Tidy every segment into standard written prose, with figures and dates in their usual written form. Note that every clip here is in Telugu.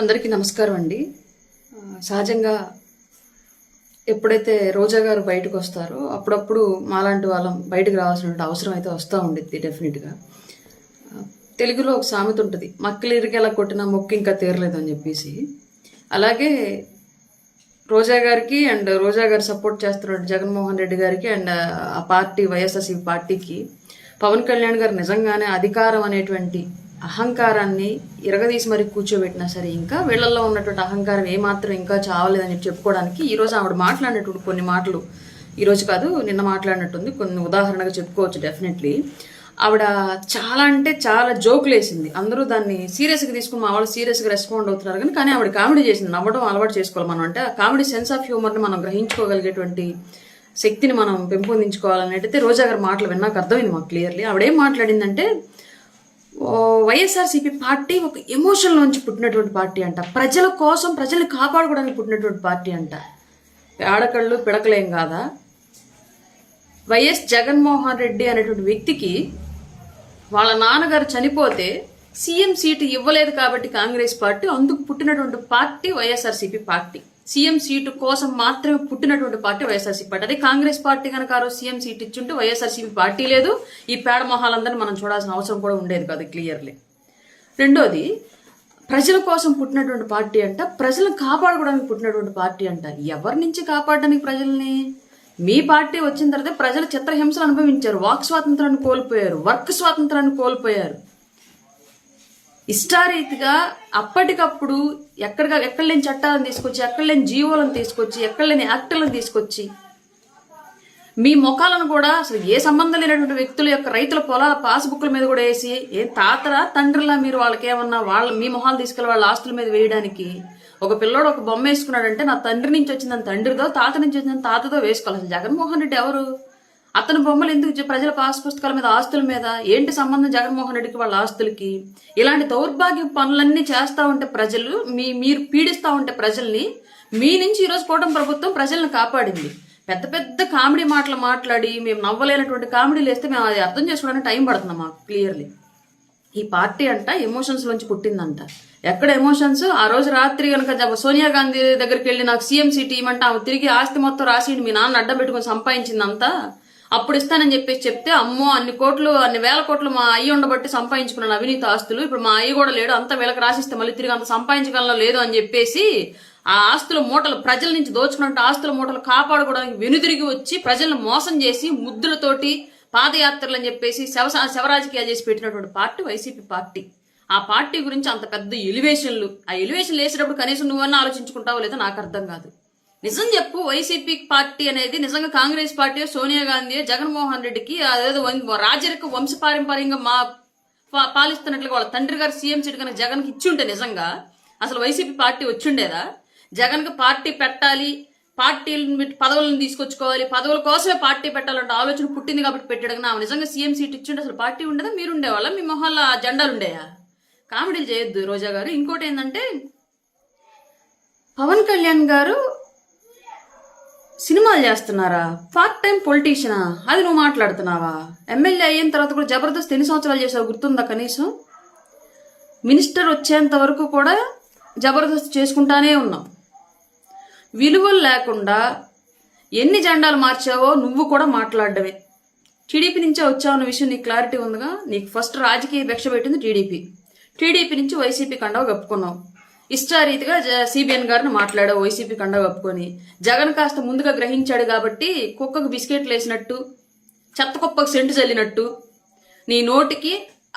అందరికీ నమస్కారం అండి. సహజంగా ఎప్పుడైతే రోజా గారు బయటకు వస్తారో అప్పుడప్పుడు మాలాంటి వాళ్ళం బయటకు రావాల్సిన అవసరం అయితే వస్తూ ఉండిద్ది డెఫినెట్గా. తెలుగులో ఒక సామెత ఉంటుంది, మక్కలిరికి ఎలా కొట్టినా మొక్కు ఇంకా తీరలేదు అని చెప్పేసి. అలాగే రోజా గారికి అండ్ రోజా గారు సపోర్ట్ చేస్తున్న జగన్మోహన్ రెడ్డి గారికి అండ్ ఆ పార్టీ వైఎస్ఆర్సీపీ పార్టీకి పవన్ కళ్యాణ్ గారు నిజంగానే అధికారం అనేటువంటి అహంకారాన్ని ఇరగదీసి మరి కూర్చోబెట్టినా సరే ఇంకా వీళ్ళల్లో ఉన్నటువంటి అహంకారం ఏమాత్రం ఇంకా చావలేదని చెప్పుకోవడానికి ఈరోజు ఆవిడ మాట్లాడినటువంటి కొన్ని మాటలు, ఈరోజు కాదు నిన్న మాట్లాడినట్టుంది, కొన్ని ఉదాహరణగా చెప్పుకోవచ్చు. డెఫినెట్లీ ఆవిడ చాలా అంటే చాలా జోకులు వేసింది. అందరూ దాన్ని సీరియస్గా తీసుకుని మా వాళ్ళు సీరియస్గా రెస్పాండ్ అవుతున్నారు కానీ ఆవిడ కామెడీ చేసింది. నవ్వడం అలవాటు చేసుకోవాలి మనం. అంటే ఆ కామెడీ సెన్స్ ఆఫ్ హ్యూమర్ని మనం గ్రహించుకోగలిగేటువంటి శక్తిని మనం పెంపొందించుకోవాలనేటైతే రోజా గారి మాటలు విన్నాక అర్థమైంది మాకు క్లియర్లీ. ఆవిడేం మాట్లాడిందంటే, వైఎస్ఆర్సీపీ పార్టీ ఒక ఎమోషన్ నుంచి పుట్టినటువంటి పార్టీ అంట, ప్రజల కోసం ప్రజల్ని కాపాడుకోవడానికి పుట్టినటువంటి పార్టీ అంట. ఆడకళ్ళు పిడకలేం కాదా? వైఎస్ జగన్మోహన్ రెడ్డి అనేటువంటి వ్యక్తికి వాళ్ళ నాన్నగారు చనిపోతే సీఎం సీటు ఇవ్వలేదు కాబట్టి కాంగ్రెస్ పార్టీ, అందుకు పుట్టినటువంటి party YSRCP party. CM seat కోసం మాత్రమే పుట్టినటువంటి పార్టీ వైఎస్ఆర్సీపీ పార్టీ. అదే కాంగ్రెస్ పార్టీ కనుక ఆ రోజు సీఎం సీట్ ఇచ్చుంటే వైఎస్ఆర్సీపీ పార్టీ లేదు, ఈ పేడ మొహాలందరినీ మనం చూడాల్సిన అవసరం కూడా ఉండేది కాదు క్లియర్లీ. రెండోది, ప్రజల కోసం పుట్టినటువంటి పార్టీ అంట, ప్రజలను కాపాడుకోవడానికి పుట్టినటువంటి పార్టీ అంట. ఎవరి నుంచి కాపాడడానికి ప్రజల్ని? మీ పార్టీ వచ్చిన తర్వాత ప్రజలు చిత్రహింసలు అనుభవించారు, వాక్ స్వాతంత్రాన్ని కోల్పోయారు, వర్క్ స్వాతంత్రాన్ని కోల్పోయారు. ఇష్టారీతిగా అప్పటికప్పుడు ఎక్కడి లేని చట్టాలను తీసుకొచ్చి, ఎక్కడ లేని జీవోలను తీసుకొచ్చి, ఎక్కడ లేని యాక్టులను తీసుకొచ్చి మీ మొఖాలను కూడా అసలు ఏ సంబంధం లేనటువంటి వ్యక్తుల యొక్క రైతుల పొలాల పాస్బుక్ల మీద కూడా వేసి, ఏం తాతరా తండ్రిలా మీరు వాళ్ళకి ఏమన్నా మీ మొహాలు తీసుకెళ్ళి వాళ్ళ ఆస్తుల మీద వేయడానికి. ఒక పిల్లోడు ఒక బొమ్మ వేసుకున్నాడంటే నా తండ్రి నుంచి వచ్చిందని తండ్రిదో, తాత నుంచి వచ్చిందని తాతదో వేసుకోవాలి. అసలు జగన్మోహన్ రెడ్డి ఎవరు? అతని బొమ్మలు ఎందుకు ప్రజల పాస్ పుస్తకాల మీద, ఆస్తుల మీద ఏంటి సంబంధం జగన్మోహన్ రెడ్డికి వాళ్ళ ఆస్తులకి? ఇలాంటి దౌర్భాగ్య పనులన్నీ చేస్తూ ఉంటే ప్రజలు మీరు పీడిస్తూ ఉంటే ప్రజల్ని, మీ నుంచి ఈరోజు కూటమి ప్రభుత్వం ప్రజల్ని కాపాడింది. పెద్ద పెద్ద కామెడీ మాటలు మాట్లాడి మేము నవ్వలేనటువంటి కామెడీలు వేస్తే మేము అది అర్థం చేసుకోవడానికి టైం పడుతుంది మాకు క్లియర్లీ. ఈ పార్టీ అంట ఎమోషన్స్ నుంచి పుట్టిందంట. ఎక్కడ ఎమోషన్స్? ఆ రోజు రాత్రి కనుక సోనియా గాంధీ దగ్గరికి వెళ్ళి నాకు సీఎం సీట్ ఇవ్వమంటే ఆమె తిరిగి ఆస్తి మొత్తం రాసి మీ నాన్న అడ్డం పెట్టుకుని సంపాదించిందంతా అప్పుడు ఇస్తానని చెప్పేసి చెప్తే, అమ్మో అన్ని కోట్లు అన్ని వేల కోట్లు మా అయ్యి ఉండబట్టి సంపాదించుకున్నాను అవినీతి ఆస్తులు, ఇప్పుడు మా అయ్యి కూడా లేడు, అంతా వీళ్ళకి రాసిస్తే మళ్ళీ తిరిగి అంత సంపాదించగల లేదు అని చెప్పేసి ఆ ఆస్తుల మూటలు, ప్రజల నుంచి దోచుకున్నట్టు ఆస్తుల మూటలు కాపాడుకోవడానికి వెనుదిరిగి వచ్చి ప్రజలను మోసం చేసి ముద్దులతోటి పాదయాత్రలు అని చెప్పేసి శవరాజకీయాలు చేసి పెట్టినటువంటి పార్టీ వైసీపీ పార్టీ. ఆ పార్టీ గురించి అంత పెద్ద ఎలివేషన్లు, ఆ ఎలివేషన్లు వేసేటప్పుడు కనీసం నువ్వన్నా ఆలోచించుకుంటావో లేదో నాకు అర్థం కాదు. నిజం చెప్పు, వైసీపీ పార్టీ అనేది నిజంగా కాంగ్రెస్ పార్టీ, సోనియా గాంధీ, జగన్మోహన్ రెడ్డికి అదేదో రాజరిక వంశపారంపర్యంగా పాలిస్తున్నట్లుగా వాళ్ళ తండ్రి గారు సీఎం సీట్ కనుక జగన్కి ఇచ్చి ఉంటే నిజంగా అసలు వైసీపీ పార్టీ వచ్చిండేదా? జగన్కి పార్టీ పెట్టాలి, పార్టీలను పదవులను తీసుకొచ్చుకోవాలి, పదవుల కోసమే పార్టీ పెట్టాలంటే ఆలోచన పుట్టింది కాబట్టి పెట్టాడు. నా నిజంగా సీఎం సీట్ ఇచ్చిండే అసలు పార్టీ ఉండేదా? మీరు ఉండేవాళ్ళ? మీ మొహాల్లో జెండాలు ఉండేయా? కామెడీలు చేయొద్దు రోజా గారు. ఇంకోటి ఏంటంటే, పవన్ కళ్యాణ్ గారు సినిమాలు చేస్తున్నారా? పార్ట్ టైం పొలిటీషియనా? అది నువ్వు మాట్లాడుతున్నావా? ఎమ్మెల్యే అయిన తర్వాత కూడా జబర్దస్త్ ఎన్ని సంవత్సరాలు చేసావు గుర్తుందా? కనీసం మినిస్టర్ వచ్చేంత వరకు కూడా జబర్దస్త్ చేసుకుంటానే ఉన్నావు. విలువలు లేకుండా ఎన్ని జెండాలు మార్చావో నువ్వు కూడా మాట్లాడడమే. టీడీపీ నుంచే వచ్చావన్న విషయం నీకు క్లారిటీ ఉందిగా. నీకు ఫస్ట్ రాజకీయ భిక్ష పెట్టింది టీడీపీ నుంచి వైసీపీ కండవ కప్పుకున్నావు. ఇష్టారీతిగా సిబిఎన్ గారిని మాట్లాడావు వైసీపీ కండవ కప్పుకొని. జగన్ కాస్త ముందుగా గ్రహించాడు కాబట్టి కుక్కకు బిస్కెట్లు వేసినట్టు, చెత్త కుప్పకు సెంటు చల్లినట్టు నీ నోటికి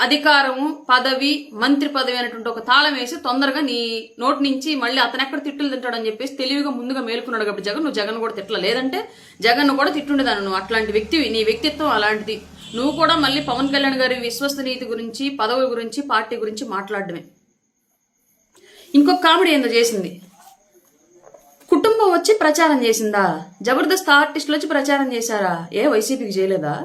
అధికారము, పదవి, మంత్రి పదవి అనేటువంటి ఒక తాళం వేసి తొందరగా నీ నోటి నుంచి మళ్ళీ అతను ఎక్కడ తిట్టులు తింటాడని చెప్పేసి తెలివిగా ముందుగా మేలుకున్నాడు కాబట్టి నువ్వు జగన్ కూడా తిట్టలే. లేదంటే జగన్ కూడా తిట్టుండేదాన్ని. నువ్వు అట్లాంటి వ్యక్తివి, నీ వ్యక్తిత్వం అలాంటిది. నువ్వు కూడా మళ్ళీ పవన్ కళ్యాణ్ గారి విశ్వసనీయత గురించి, పదవుల గురించి, పార్టీ గురించి మాట్లాడడమే. ఇంకొక కామెడీ ఏందో చేసింది, కుటుంబం వచ్చి ప్రచారం చేసిందా? జబర్దస్త్ ఆర్టిస్టులు వచ్చి ప్రచారం చేశారా? ఏ వైసీపీకి చేయలేదా?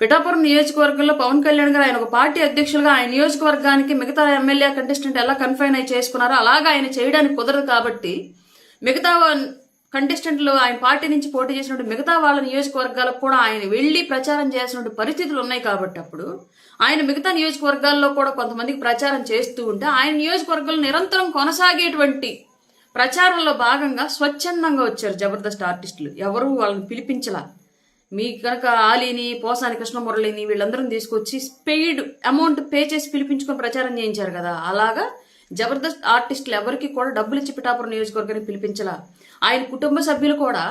పిఠాపురం నియోజకవర్గంలో పవన్ కళ్యాణ్ గారు ఆయన ఒక పార్టీ అధ్యక్షులుగా ఆయన నియోజకవర్గానికి మిగతా ఎమ్మెల్యే కంటెస్టెంట్ ఎలా కన్ఫైన్ అయి చేసుకున్నారో అలాగా ఆయన చేయడానికి కుదరదు కాబట్టి మిగతా కంటెస్టెంట్లు ఆయన పార్టీ నుంచి పోటీ చేసినట్టు మిగతా వాళ్ళ నియోజకవర్గాలకు కూడా ఆయన వెళ్ళి ప్రచారం చేయాల్సిన పరిస్థితులు ఉన్నాయి కాబట్టి అప్పుడు ఆయన మిగతా నియోజకవర్గాల్లో కూడా కొంతమందికి ప్రచారం చేస్తూ ఉంటే ఆయన నియోజకవర్గాలు నిరంతరం కొనసాగేటువంటి ప్రచారంలో భాగంగా స్వచ్ఛందంగా వచ్చారు జబర్దస్త్ ఆర్టిస్టులు. ఎవరు వాళ్ళని పిలిపించలా. మీ కనుక ఆలీని, పోసాని కృష్ణమురళిని వీళ్ళందరం తీసుకొచ్చి పెయిడ్ అమౌంట్ పే చేసి పిలిపించుకొని ప్రచారం చేయించారు కదా. అలాగా జబర్దస్త్ ఆర్టిస్టులు ఎవరికి కూడా డబ్బులు ఇచ్చి పిఠాపురం నియోజకవర్గానికి పిలిపించలా. ఆయన కుటుంబ సభ్యులు కూడా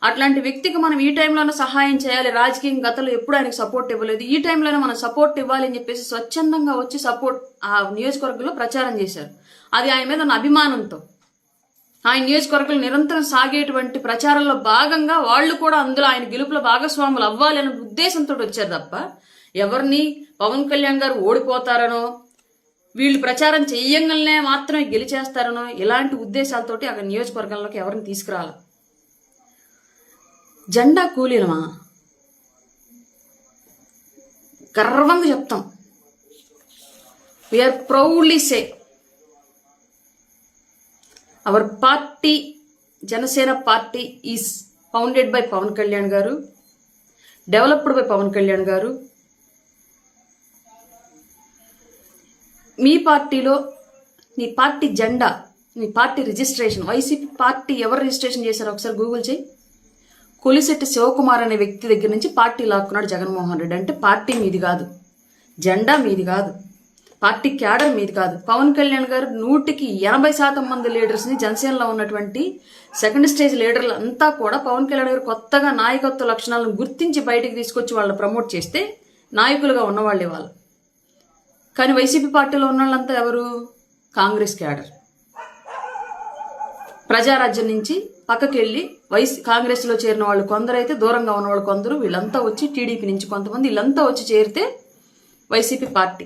అట్లాంటి వ్యక్తికి మనం ఈ టైంలోనే సహాయం చేయాలి, రాజకీయ గతంలో ఎప్పుడు ఆయనకు సపోర్ట్ ఇవ్వలేదు, ఈ టైంలోనే మనం సపోర్ట్ ఇవ్వాలి అని చెప్పేసి స్వచ్ఛందంగా వచ్చి సపోర్ట్ ఆ నియోజకవర్గంలో ప్రచారం చేశారు. అది ఆయన మీద ఉన్న అభిమానంతో ఆయన నియోజకవర్గాలు నిరంతరం సాగేటువంటి ప్రచారంలో భాగంగా వాళ్ళు కూడా అందులో ఆయన గెలుపులో భాగస్వాములు అవ్వాలి అనే ఉద్దేశంతో వచ్చారు తప్ప ఎవరిని పవన్ కళ్యాణ్ గారు ఓడిపోతారనో వీళ్ళు ప్రచారం చెయ్యంగానే మాత్రమే గెలిచేస్తారనో ఇలాంటి ఉద్దేశాలతోటి అక్కడ నియోజకవర్గంలోకి ఎవరిని తీసుకురాల. జెండా కూలీలమా గర్వంగా చెప్తాం. We are proudly say our party Janasena party is founded by Pawan Kalyan garu, developed by Pawan Kalyan గారు. మీ పార్టీలో నీ పార్టీ జెండా, నీ పార్టీ రిజిస్ట్రేషన్, వైసీపీ పార్టీ ఎవరు రిజిస్ట్రేషన్ చేశారో ఒకసారి గూగుల్ చేయి. కొలిశెట్టి శివకుమార్ అనే వ్యక్తి దగ్గర నుంచి పార్టీ లాక్కున్నాడు జగన్మోహన్ రెడ్డి. అంటే పార్టీ మీది కాదు, జెండా మీది కాదు, పార్టీ క్యాడర్ మీది కాదు. పవన్ కళ్యాణ్ గారు 180% మంది లీడర్స్ని జనసేనలో ఉన్నటువంటి సెకండ్ స్టేజ్ లీడర్లు అంతా కూడా పవన్ కళ్యాణ్ గారు కొత్తగా నాయకత్వ లక్షణాలను గుర్తించి బయటికి తీసుకొచ్చి వాళ్ళని ప్రమోట్ చేస్తే నాయకులుగా ఉన్నవాళ్ళే వాళ్ళు. కానీ వైసీపీ పార్టీలో ఉన్న వాళ్ళంతా ఎవరు? కాంగ్రెస్ క్యాడర్. ప్రజారాజ్యం నుంచి పక్కకి వెళ్ళి కాంగ్రెస్లో చేరిన వాళ్ళు కొందరు, అయితే దూరంగా ఉన్న వాళ్ళు కొందరు, వీళ్ళంతా వచ్చి టీడీపీ నుంచి కొంతమంది వీళ్ళంతా వచ్చి చేరితే వైసీపీ పార్టీ.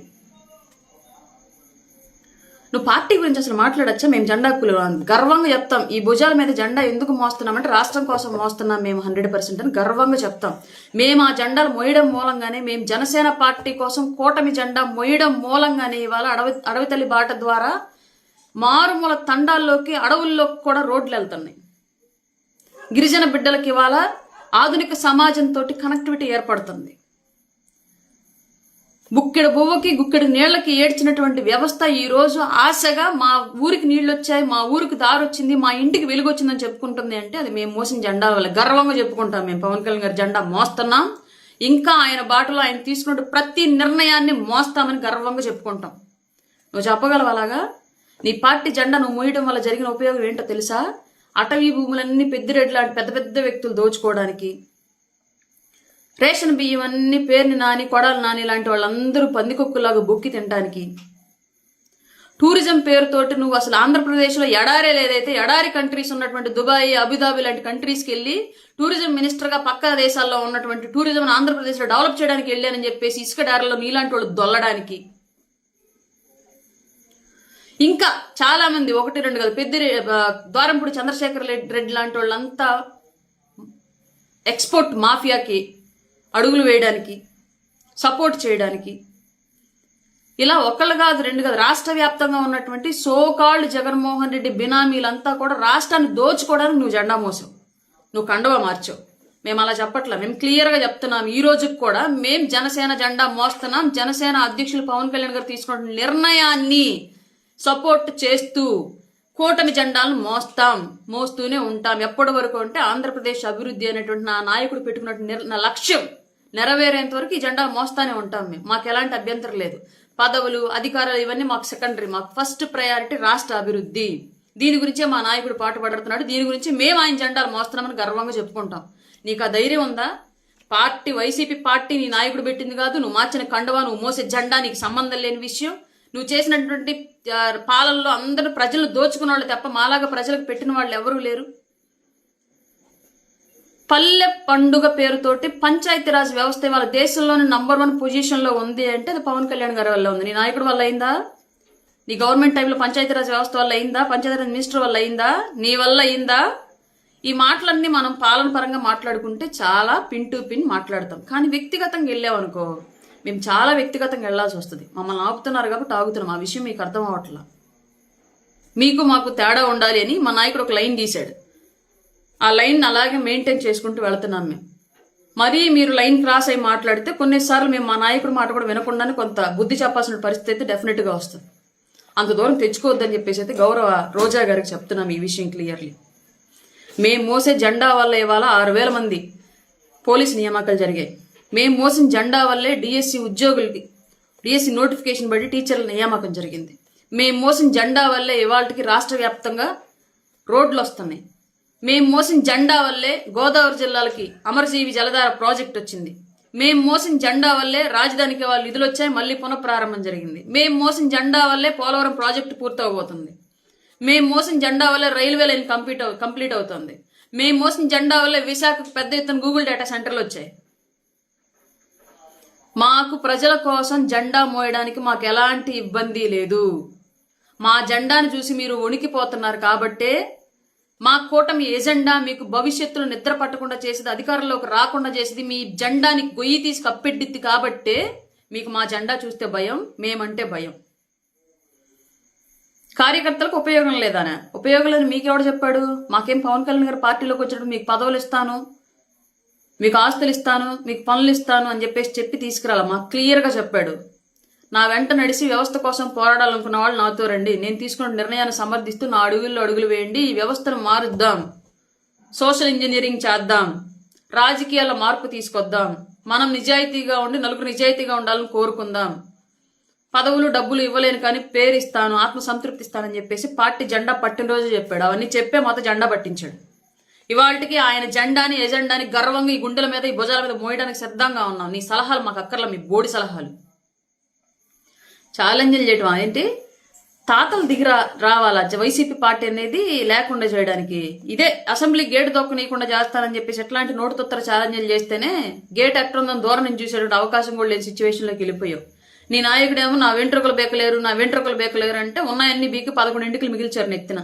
నువ్వు పార్టీ గురించి అసలు మాట్లాడచ్చా? మేము జెండా గర్వంగా చెప్తాం. ఈ భుజాల మీద జెండా ఎందుకు మోస్తున్నామంటే రాష్ట్రం కోసం మోస్తున్నాం మేము 100% అని గర్వంగా చెప్తాం. మేము ఆ జెండాలు మోయడం మూలంగానే, మేము జనసేన పార్టీ కోసం కూటమి జెండా మోయడం మూలంగానే ఇవాళ అడవితల్లి బాట ద్వారా మారుమూల తండాల్లోకి, అడవుల్లోకి కూడా రోడ్లు వెళ్తున్నాయి. గిరిజన బిడ్డలకి ఇవాళ ఆధునిక సమాజంతో కనెక్టివిటీ ఏర్పడుతుంది. బుక్కెడు బువ్వకి గుక్కెడు నీళ్లకి ఏడ్చినటువంటి వ్యవస్థ ఈ రోజు ఆశగా మా ఊరికి నీళ్లు వచ్చాయి, మా ఊరికి దారి వచ్చింది, మా ఇంటికి వెలుగు వచ్చిందని చెప్పుకుంటుంది. అంటే అది మేము మోసిన జెండా వల్ల గర్వంగా చెప్పుకుంటాం. మేము పవన్ కళ్యాణ్ గారి జెండా మోస్తున్నాం, ఇంకా ఆయన బాటలో ఆయన తీసుకున్న ప్రతి నిర్ణయాన్ని మోస్తామని గర్వంగా చెప్పుకుంటాం. నువ్వు చెప్పగలవు అలాగా? నీ పార్టీ జెండా నువ్వు మోయడం వల్ల జరిగిన ఉపయోగం ఏంటో తెలుసా? అటవీ భూములన్నీ పెద్దిరెడ్డి లాంటి పెద్ద పెద్ద వ్యక్తులు దోచుకోవడానికి, రేషన్ బియ్యం అన్ని పేరుని నాని, కొడాలి నాని లాంటి వాళ్ళందరూ పందికొక్కులాగా బొక్కి తినడానికి, టూరిజం పేరుతోటి నువ్వు అసలు ఆంధ్రప్రదేశ్లో ఎడారే లేదైతే ఎడారి కంట్రీస్ ఉన్నటువంటి దుబాయ్, అబుదాబి లాంటి కంట్రీస్కి వెళ్ళి టూరిజం మినిస్టర్గా పక్క దేశాల్లో ఉన్నటువంటి టూరిజం ఆంధ్రప్రదేశ్లో డెవలప్ చేయడానికి వెళ్ళానని చెప్పేసి ఇసుక డారలో నీలాంటి వాళ్ళు దొల్లడానికి, ఇంకా చాలా మంది 1-2 కాదు ద్వారంపూడి చంద్రశేఖర్ రెడ్డి లాంటి వాళ్ళంతా ఎక్స్పోర్ట్ మాఫియాకి అడుగులు వేయడానికి, సపోర్ట్ చేయడానికి, ఇలా ఒకళ్ళు కాదు 2 కాదు రాష్ట్ర వ్యాప్తంగా ఉన్నటువంటి సోకాల్డ్ జగన్మోహన్ రెడ్డి బినామీలంతా కూడా రాష్ట్రాన్ని దోచుకోవడానికి నువ్వు జెండా మోసావు, నువ్వు కండువా మార్చావు. మేము అలా చెప్పట్లా, మేము క్లియర్గా చెప్తున్నాం. ఈ రోజుకి కూడా మేము జనసేన జెండా మోస్తున్నాం. జనసేన అధ్యక్షులు పవన్ కళ్యాణ్ గారు తీసుకున్న నిర్ణయాన్ని సపోర్ట్ చేస్తూ కూటమి జెండాలను మోస్తూనే ఉంటాం. ఎప్పటి వరకు అంటే ఆంధ్రప్రదేశ్ అభివృద్ధి అనేటువంటి నా నాయకుడు పెట్టుకున్నటువంటి నా లక్ష్యం నెరవేరేంత వరకు ఈ జెండాలు మోస్తానే ఉంటాం. మాకు ఎలాంటి అభ్యంతరం లేదు. పదవులు, అధికారాలు ఇవన్నీ మాకు సెకండరీ. మాకు ఫస్ట్ ప్రయారిటీ రాష్ట్ర అభివృద్ధి. దీని గురించే మా నాయకుడు పాటుపడుతున్నాడు. దీని గురించి మేము ఆయన జెండాలు మోస్తున్నామని గర్వంగా చెప్పుకుంటాం. నీకు ఆ ధైర్యం ఉందా? పార్టీ, వైసీపీ పార్టీ నీ నాయకుడు పెట్టింది కాదు. నువ్వు మార్చిన కండువా, నువ్వు మోసే జెండా నీకు సంబంధం లేని విషయం. నువ్వు చేసినటువంటి పాలనలో అందరూ ప్రజలను దోచుకున్న వాళ్ళు తప్ప మాలాగా ప్రజలకు పెట్టిన వాళ్ళు ఎవరూ లేరు. పల్లె పండుగ పేరుతోటి పంచాయతీరాజ్ వ్యవస్థ వాళ్ళ దేశంలోని నంబర్ 1 పొజిషన్లో ఉంది అంటే అది పవన్ కళ్యాణ్ గారి వల్ల ఉంది. నీ నాయకుడు వల్ల అయిందా? నీ గవర్నమెంట్ టైంలో పంచాయతీరాజ్ వ్యవస్థ వల్ల అయిందా? పంచాయతీరాజ్ మినిస్టర్ వల్ల అయిందా? నీ వల్ల అయిందా? ఈ మాటలన్నీ మనం పాలన పరంగా మాట్లాడుకుంటే చాలా పిన్ టు పిన్ మాట్లాడతాం. కానీ వ్యక్తిగతంగా వెళ్ళామనుకో మేము చాలా వ్యక్తిగతంగా వెళ్లాల్సి వస్తుంది. మమ్మల్ని ఆపుతున్నారు కాబట్టి ఆగుతున్నాం. ఆ విషయం మీకు అర్థం అవ్వట్లా. మీకు మాకు తేడా ఉండాలి అని మా నాయకుడు ఒక లైన్ తీశాడు. ఆ లైన్ అలాగే మెయింటైన్ చేసుకుంటూ వెళుతున్నాం మేము. మరీ మీరు లైన్ క్రాస్ అయి మాట్లాడితే కొన్నిసార్లు మేము మా నాయకుడి మాట కూడా వినకుండానే కొంత బుద్ధి చెప్పాల్సిన పరిస్థితి అయితే డెఫినెట్గా వస్తుంది. అంత దూరం తెచ్చుకోవద్దని చెప్పేసి అయితే గౌరవ రోజా గారికి చెప్తున్నాం ఈ విషయం క్లియర్లీ. మేము మోసే జెండా వల్ల ఇవాళ 6,000 మంది పోలీసు నియామకాలు జరిగాయి. మేము మోసిన జెండా వల్లే డిఎస్సి ఉద్యోగులకి డిఎస్సి నోటిఫికేషన్ బట్టి టీచర్ల నియామకం జరిగింది. మేము మోసిన జెండా వల్లే ఇవాళకి రాష్ట్ర వ్యాప్తంగా రోడ్లు వస్తున్నాయి. మేము మోసిన జెండా వల్లే గోదావరి జిల్లాలకి అమరజీవి జలధార ప్రాజెక్ట్ వచ్చింది. మేము మోసిన జెండా వల్లే రాజధానికి వాళ్ళు నిధులు వచ్చాయి, మళ్ళీ పునఃప్రారంభం జరిగింది. మేము మోసిన జెండా వల్లే పోలవరం ప్రాజెక్టు పూర్తవబోతుంది. మేము మోసిన జెండా వల్లే రైల్వే లైన్ కంప్లీట్ అవుతుంది. మేము మోసిన జెండా వల్లే విశాఖకు పెద్ద ఎత్తున గూగుల్ డేటా సెంటర్లు వచ్చాయి. మాకు ప్రజల కోసం జెండా మోయడానికి మాకు ఎలాంటి ఇబ్బంది లేదు. మా జెండాను చూసి మీరు వణికిపోతున్నారు కాబట్టే మా కూటమి ఎజెండా మీకు భవిష్యత్తులో నిద్ర పట్టకుండా చేసేది, అధికారంలోకి రాకుండా చేసేది, మీ జెండాని గొయ్యి తీసి కప్పెట్టిద్ది కాబట్టే మీకు మా జెండా చూస్తే భయం, మేమంటే భయం. కార్యకర్తలకు ఉపయోగం లేదానే? ఉపయోగం లేదని మీకెవడు చెప్పాడు? మాకేం పవన్ కళ్యాణ్ గారు పార్టీలోకి వచ్చినప్పుడు మీకు పదవులు ఇస్తాను, మీకు ఆస్తులు ఇస్తాను, మీకు పనులు ఇస్తాను అని చెప్పి తీసుకురాల. మాకు క్లియర్గా చెప్పాడు. నా వెంట నడిచి వ్యవస్థ కోసం పోరాడాలనుకున్న వాళ్ళు నాతో రండి, నేను తీసుకున్న నిర్ణయాన్ని సమర్థిస్తూ నా అడుగుల్లో అడుగులు వేయండి, ఈ వ్యవస్థను మారుద్దాం, సోషల్ ఇంజనీరింగ్ చేద్దాం, రాజకీయాల మార్పు తీసుకొద్దాం, మనం నిజాయితీగా ఉండి నలుగురు నిజాయితీగా ఉండాలని కోరుకుందాం, పదవులు డబ్బులు ఇవ్వలేను కానీ పేరు ఇస్తాను, ఆత్మసంతృప్తి ఇస్తానని చెప్పేసి పార్టీ జెండా పట్టిన రోజు చెప్పాడు. అవన్నీ చెప్పే మాతో జెండా పట్టించాడు. ఇవాళకి ఆయన జెండాని ఎజెండాని గర్వంగా ఈ గుండెల మీద ఈ భుజాల మీద మోయడానికి సిద్ధంగా ఉన్నాం. నీ సలహాలు మాకు అక్కర్లా, మీ బోడి సలహాలు. ఛాలెంజ్లు చేయడం ఏంటి? తాతలు రావాలా వైసీపీ పార్టీ అనేది లేకుండా చేయడానికి? ఇదే అసెంబ్లీ గేట్ దొక్కనీయకుండా చేస్తానని చెప్పేసి ఎట్లాంటి నోటుతొత్తర ఛాలెంజ్లు చేస్తేనే గేట్ ఎట్లుందని దూరం నుంచి చూసేటువంటి అవకాశం కూడా లేని సిచ్యువేషన్లోకి వెళ్ళిపోయావు. నీ నాయకుడేమో నా వెంట్రుకలు బేకలేరు అంటే ఉన్నాయన్ని బీకి 11 ఎంటికలు మిగిల్చారు నెత్తిన.